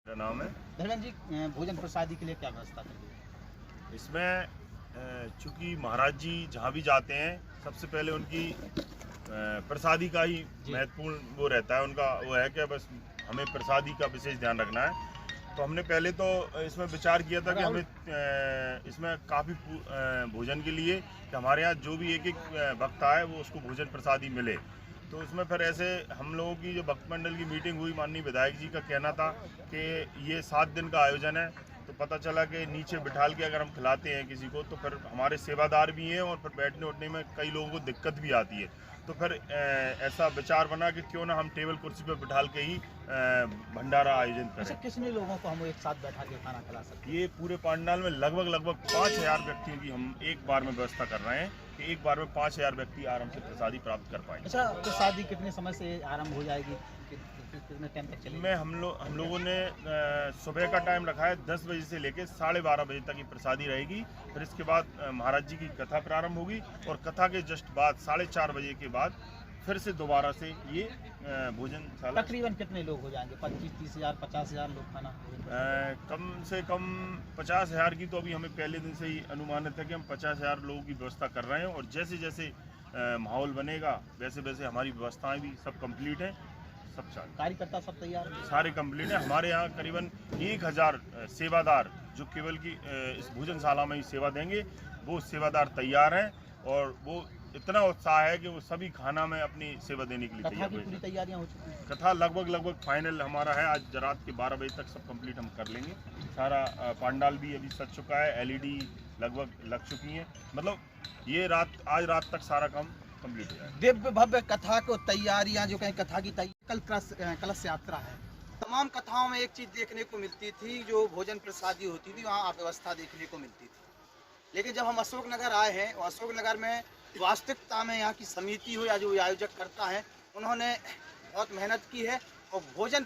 मेरा नाम है धर्मेंद्र जी, भोजन प्रसादी के लिए क्या व्यवस्था कर दी है? इसमें चूँकि महाराज जी जहाँ भी जाते हैं सबसे पहले उनकी प्रसादी का ही महत्वपूर्ण वो रहता है। उनका वो है कि बस हमें प्रसादी का विशेष ध्यान रखना है। तो हमने पहले तो इसमें विचार किया था कि हमें इसमें काफ़ी भोजन के लिए कि हमारे यहाँ जो भी एक भक्त आए वो उसको भोजन प्रसादी मिले। तो उसमें फिर ऐसे हम लोगों की जो भक्त मंडल की मीटिंग हुई, माननीय विधायक जी का कहना था कि ये 7 दिन का आयोजन है। तो पता चला कि नीचे बिठाल के अगर हम खिलाते हैं किसी को तो फिर हमारे सेवादार भी हैं और फिर बैठने उठने में कई लोगों को दिक्कत भी आती है। तो फिर ऐसा विचार बना कि क्यों ना हम टेबल कुर्सी पर बिठाल के ही भंडारा आयोजन करें। अच्छा, कितने लोगों को हम एक साथ बैठा के खाना खिला सकते हैं? ये पूरे पांडाल में लगभग 5000 व्यक्तियों की हम एक बार में व्यवस्था कर रहे हैं कि एक बार में 5000 व्यक्ति आराम से प्रसादी प्राप्त कर पाएंगे। अच्छा, प्रसादी कितने समय से आरंभ हो जाएगी, कितने टाइम तक चलेगी? हम लोगों ने सुबह का टाइम रखा है 10 बजे से लेकर 12:30 बजे तक की प्रसादी रहेगी। फिर इसके बाद महाराज जी की कथा प्रारंभ होगी और कथा के जस्ट बाद 4:30 बजे के बाद फिर से दोबारा से ये भोजनशाला। तकरीबन कितने लोग हो जाएंगे? 25-30 हज़ार 50,000 लोग खाना? कम से कम 50,000 की तो अभी हमें पहले दिन से ही अनुमानित है कि हम 50,000 लोगों की व्यवस्था कर रहे हैं। और जैसे जैसे माहौल बनेगा वैसे वैसे हमारी व्यवस्थाएं भी सब कंप्लीट हैं, सब चालू। कार्यकर्ता सब तैयार हैं? सारे कंप्लीट है। हमारे यहाँ करीबन 1000 सेवादार जो केवल की इस भोजनशाला में ही सेवा देंगे, वो सेवादार तैयार हैं और वो इतना उत्साह है कि वो सभी खाना में अपनी सेवा देने के लिए कथा तैयार की पूरी तैयारियां हो चुकी हैं? कथा लगभग फाइनल हमारा है। आज रात के 12 बजे तक सब कंप्लीट हम कर लेंगे। सारा पांडाल भी अभी सज चुका है, LED लगभग लग चुकी हैं। मतलब ये आज रात तक सारा काम कंप्लीट हो जाएगा। दिव्य भव्य कथा को तैयारियां, जो कहें कथा की कल कलश यात्रा है। तमाम कथाओं में एक चीज देखने को मिलती थी, जो भोजन प्रसादी होती थी वहाँ अव्यवस्था देखने को मिलती थी। लेकिन जब हम अशोकनगर आए हैं और अशोकनगर में वास्तविकता में यहाँ की समिति हो या जो आयोजक करता है, उन्होंने बहुत मेहनत की है और भोजन